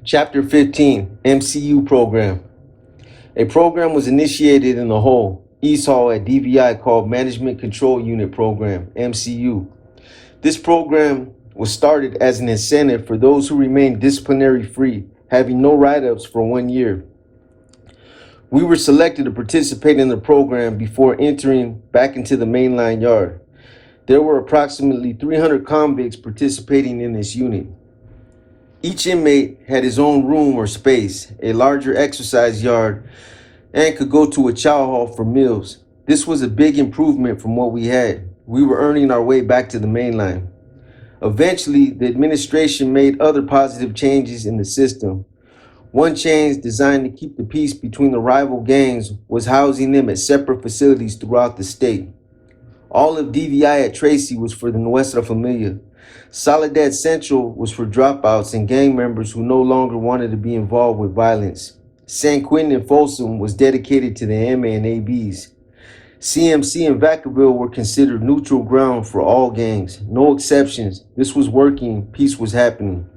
Chapter 15, MCU Program. A program was initiated in the whole East Hall at DVI called Management Control Unit Program, MCU. This program was started as an incentive for those who remained disciplinary free, having no write-ups for 1 year. We were selected to participate in the program before entering back into the mainline yard. There were approximately 300 convicts participating in this unit. Each inmate had his own room or space, a larger exercise yard, and could go to a chow hall for meals. This was a big improvement from what we had. We were earning our way back to the mainline. Eventually, the administration made other positive changes in the system. One change designed to keep the peace between the rival gangs was housing them at separate facilities throughout the state. All of DVI at Tracy was for the Nuestra Familia. Soledad Central was for dropouts and gang members who no longer wanted to be involved with violence. San Quentin and Folsom was dedicated to the MA and ABs. CMC and Vacaville were considered neutral ground for all gangs. No exceptions. This was working. Peace was happening.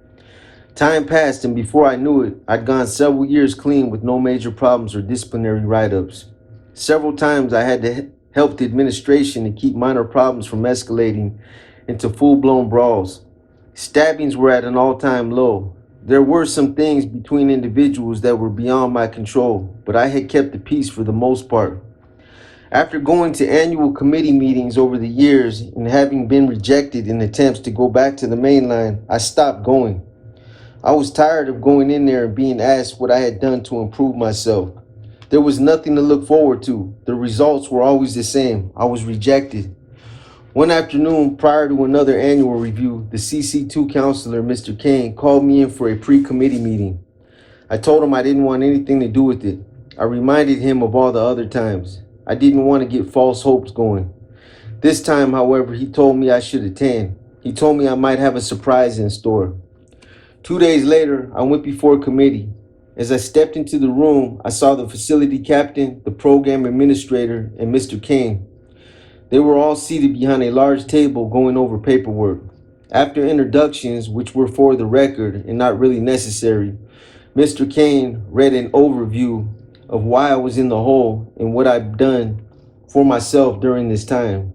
Time passed, and before I knew it, I'd gone several years clean with no major problems or disciplinary write-ups. Several times I had to help the administration to keep minor problems from escalating into full-blown brawls. Stabbings were at an all-time low. There were some things between individuals that were beyond my control, but I had kept the peace for the most part. After going to annual committee meetings over the years and having been rejected in attempts to go back to the mainline, I stopped going. I was tired of going in there and being asked what I had done to improve myself. There was nothing to look forward to. The results were always the same. I was rejected. One afternoon, prior to another annual review, the CC2 counselor, Mr. Kane, called me in for a pre-committee meeting. I told him I didn't want anything to do with it. I reminded him of all the other times. I didn't want to get false hopes going. This time, however, he told me I should attend. He told me I might have a surprise in store. 2 days later, I went before committee. As I stepped into the room, I saw the facility captain, the program administrator, and Mr. Kane. They were all seated behind a large table going over paperwork. After introductions, which were for the record and not really necessary, Mr. Kane read an overview of why I was in the hole and what I'd done for myself during this time.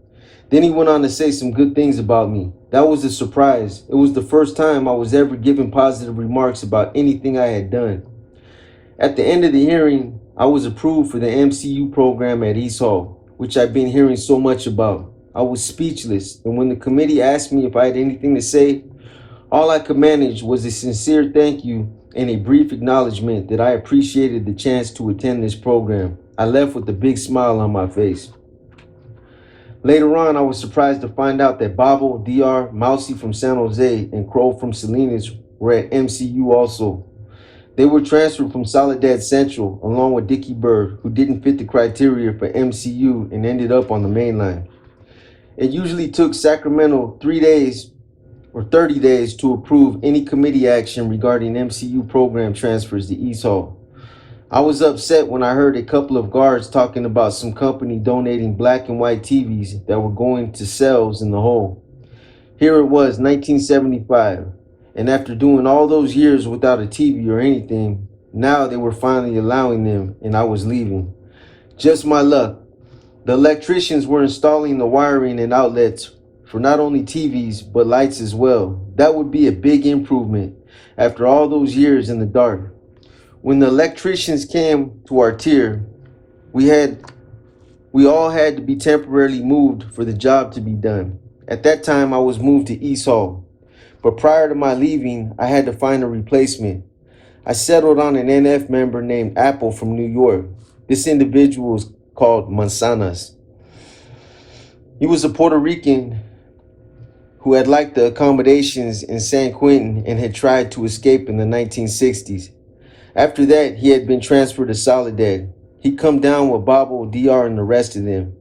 Then he went on to say some good things about me. That was a surprise. It was the first time I was ever given positive remarks about anything I had done. At the end of the hearing, I was approved for the MCU program at East Hall, which I've been hearing so much about. I was speechless, and when the committee asked me if I had anything to say, all I could manage was a sincere thank you and a brief acknowledgement that I appreciated the chance to attend this program. I left with a big smile on my face. Later on, I was surprised to find out that Babo, DR, Mousy from San Jose, and Crow from Salinas were at MCU also. They were transferred from Soledad Central, along with Dickie Bird, who didn't fit the criteria for MCU and ended up on the mainline. It usually took Sacramento 3 days or 30 days to approve any committee action regarding MCU program transfers to East Hall. I was upset when I heard a couple of guards talking about some company donating black and white TVs that were going to cells in the hole. Here it was, 1975, and after doing all those years without a TV or anything, now they were finally allowing them, and I was leaving. Just my luck. The electricians were installing the wiring and outlets for not only TVs, but lights as well. That would be a big improvement after all those years in the dark. When the electricians came to our tier, we all had to be temporarily moved for the job to be done. At that time, I was moved to East Hall. But prior to my leaving, I had to find a replacement. I settled on an NF member named Apple from New York. This individual was called Manzanas. He was a Puerto Rican who had liked the accommodations in San Quentin and had tried to escape in the 1960s. After that, he had been transferred to Soledad. He'd come down with Babo, DR, and the rest of them.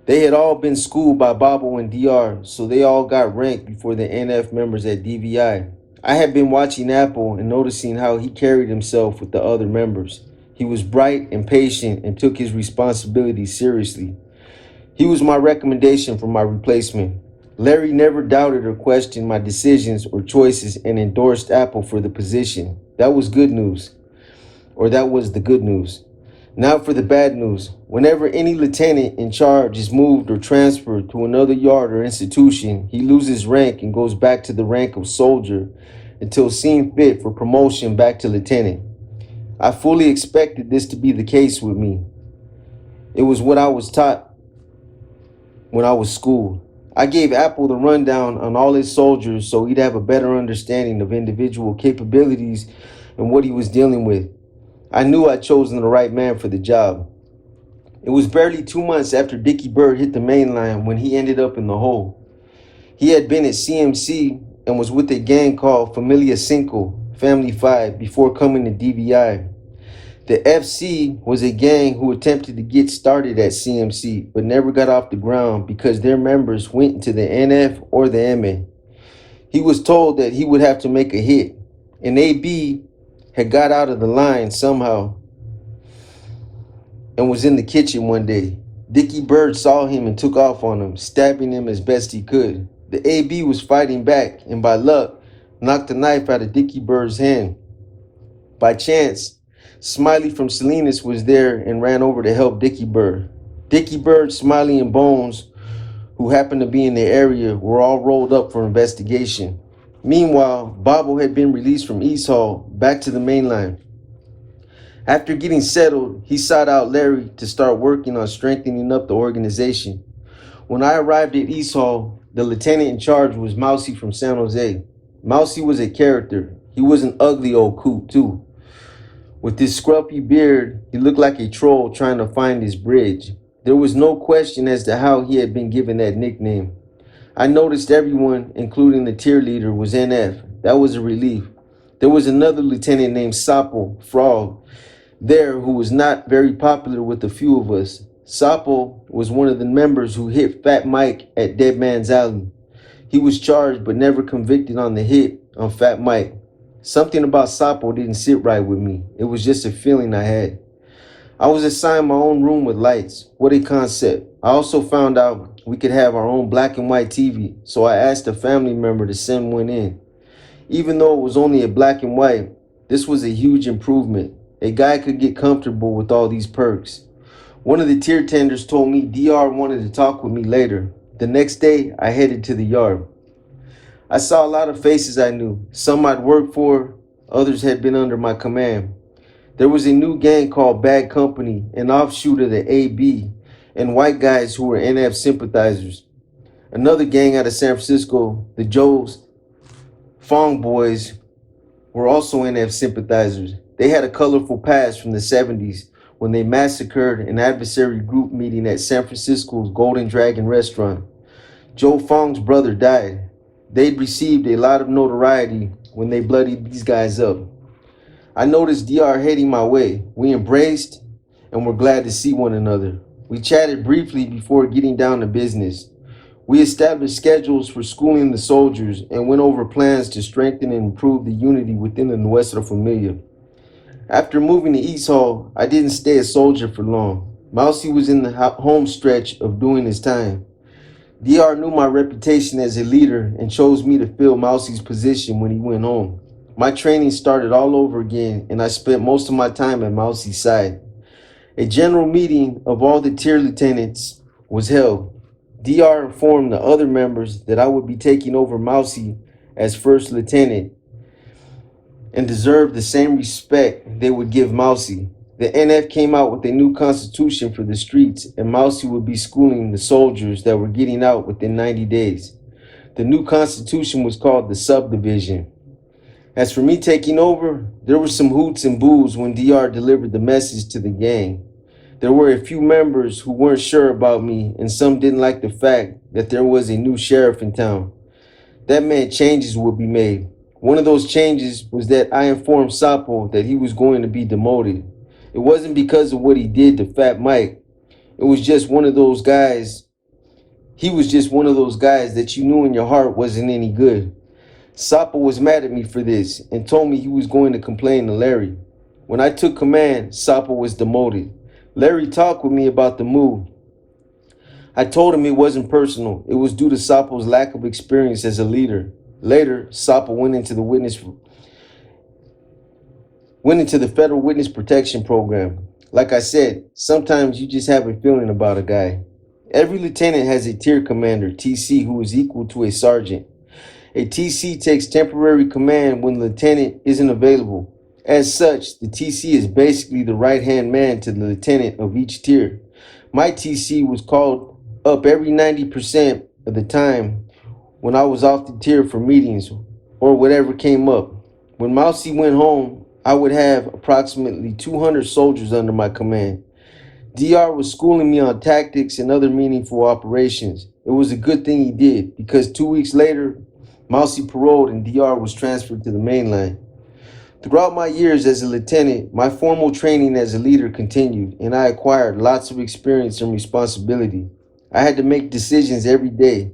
They had all been schooled by Babo and DR, so they all got ranked before the NF members at DVI. I had been watching Apple and noticing how he carried himself with the other members. He was bright and patient and took his responsibilities seriously. He was my recommendation for my replacement. Larry never doubted or questioned my decisions or choices and endorsed Apple for the position. That was good news, or that was the good news. Now for the bad news. Whenever any lieutenant in charge is moved or transferred to another yard or institution, he loses rank and goes back to the rank of soldier until seen fit for promotion back to lieutenant. I fully expected this to be the case with me. It was what I was taught when I was schooled. I gave Apple the rundown on all his soldiers so he'd have a better understanding of individual capabilities and what he was dealing with. I knew I'd chosen the right man for the job. It was barely 2 months after Dickie Bird hit the main line when he ended up in the hole. He had been at CMC and was with a gang called Familia Cinco, Family Five, before coming to DVI. The FC was a gang who attempted to get started at CMC but never got off the ground because their members went into the NF or the MA. He was told that he would have to make a hit, and AB had got out of the line somehow and was in the kitchen one day. Dickie Bird saw him and took off on him, stabbing him as best he could. The AB was fighting back and by luck knocked the knife out of Dickie Bird's hand. By chance, Smiley from Salinas was there and ran over to help Dickie Bird. Dickie Bird, Smiley, and Bones, who happened to be in the area, were all rolled up for investigation. Meanwhile, Bobo had been released from East Hall back to the main line. After getting settled, he sought out Larry to start working on strengthening up the organization. When I arrived at East Hall, the lieutenant in charge was Mousy from San Jose. Mousy was a character. He was an ugly old coot, too. With his scruffy beard, he looked like a troll trying to find his bridge. There was no question as to how he had been given that nickname. I noticed everyone, including the tier leader, was NF. That was a relief. There was another lieutenant named Sapo, Frog, there who was not very popular with a few of us. Sapo was one of the members who hit Fat Mike at Dead Man's Alley. He was charged but never convicted on the hit on Fat Mike. Something about Sapo didn't sit right with me. It was just a feeling I had. I was assigned my own room with lights. What a concept. I also found out we could have our own black and white TV, so I asked a family member to send one in. Even though it was only a black and white, this was a huge improvement. A guy could get comfortable with all these perks. One of the tier tenders told me DR wanted to talk with me later. The next day, I headed to the yard. I saw a lot of faces I knew. Some I'd worked for, others had been under my command. There was a new gang called Bad Company, an offshoot of the AB, and white guys who were NF sympathizers. Another gang out of San Francisco, the Joes, Fong Boys, were also NF sympathizers. They had a colorful past from the 70s when they massacred an adversary group meeting at San Francisco's Golden Dragon restaurant. Joe Fong's brother died. They'd received a lot of notoriety when they bloodied these guys up. I noticed DR heading my way. We embraced and were glad to see one another. We chatted briefly before getting down to business. We established schedules for schooling the soldiers and went over plans to strengthen and improve the unity within the Nuestra Familia. After moving to East Hall, I didn't stay a soldier for long. Mousy was in the home stretch of doing his time. DR knew my reputation as a leader and chose me to fill Mousy's position when he went home. My training started all over again, and I spent most of my time at Mousy's side. A general meeting of all the tier lieutenants was held. DR informed the other members that I would be taking over Mousy as first lieutenant and deserved the same respect they would give Mousy. The NF came out with a new constitution for the streets, and Mousy would be schooling the soldiers that were getting out within 90 days. The new constitution was called the subdivision. As for me taking over, there were some hoots and boos when DR delivered the message to the gang. There were a few members who weren't sure about me, and some didn't like the fact that there was a new sheriff in town. That meant changes would be made. One of those changes was that I informed Sapo that he was going to be demoted. It wasn't because of what he did to Fat Mike. It was just one of those guys. He was just one of those guys that you knew in your heart wasn't any good. Sapo was mad at me for this and told me he was going to complain to Larry. When I took command, Sapo was demoted. Larry talked with me about the move. I told him it wasn't personal. It was due to Sapo's lack of experience as a leader. Later, Sapo went into the Federal Witness Protection Program. Like I said, sometimes you just have a feeling about a guy. Every lieutenant has a tier commander, TC, who is equal to a sergeant. A TC takes temporary command when the lieutenant isn't available. As such, the TC is basically the right-hand man to the lieutenant of each tier. My TC was called up every 90% of the time when I was off the tier for meetings or whatever came up. When Mousy went home, I would have approximately 200 soldiers under my command. DR was schooling me on tactics and other meaningful operations. It was a good thing he did because 2 weeks later, Mousy paroled and DR was transferred to the mainline. Throughout my years as a lieutenant, my formal training as a leader continued, and I acquired lots of experience and responsibility. I had to make decisions every day.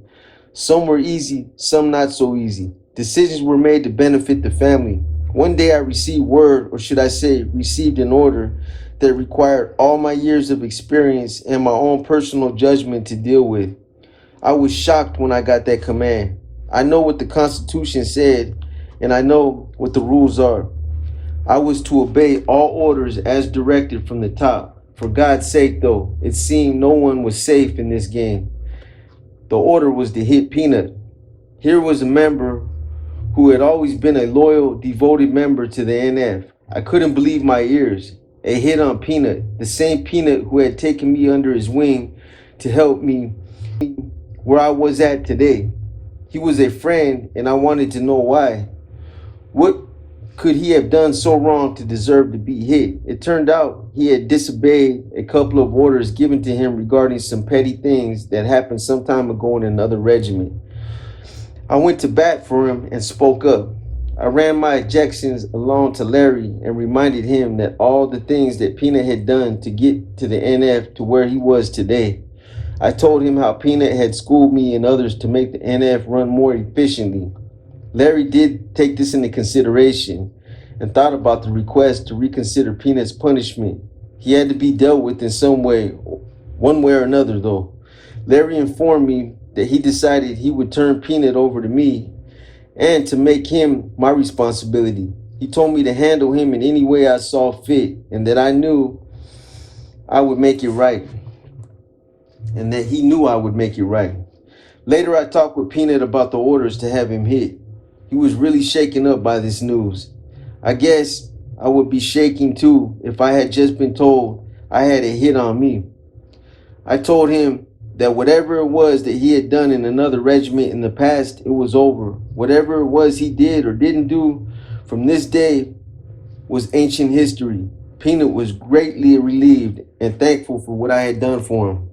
Some were easy, some not so easy. Decisions were made to benefit the family. One day I received word, or should I say, received an order that required all my years of experience and my own personal judgment to deal with. I was shocked when I got that command. I know what the Constitution said, and I know what the rules are. I was to obey all orders as directed from the top. For God's sake, though, it seemed no one was safe in this game. The order was to hit Peanut. Here was a member who had always been a loyal, devoted member to the NF. I couldn't believe my ears. A hit on Peanut, the same Peanut who had taken me under his wing to help me where I was at today. He was a friend, and I wanted to know why. What could he have done so wrong to deserve to be hit? It turned out he had disobeyed a couple of orders given to him regarding some petty things that happened some time ago in another regiment. I went to bat for him and spoke up. I ran my ejections along to Larry and reminded him that all the things that Peanut had done to get to the NF to where he was today. I told him how Peanut had schooled me and others to make the NF run more efficiently. Larry did take this into consideration and thought about the request to reconsider Peanut's punishment. He had to be dealt with in some way, one way or another though. Larry informed me that he decided he would turn Peanut over to me and to make him my responsibility. He told me to handle him in any way I saw fit and that I knew I would make it right. And that he knew I would make it right. Later, I talked with Peanut about the orders to have him hit. He was really shaken up by this news. I guess I would be shaking too if I had just been told I had a hit on me. I told him that whatever it was that he had done in another regiment in the past, it was over. Whatever it was he did or didn't do from this day was ancient history. Peanut was greatly relieved and thankful for what I had done for him.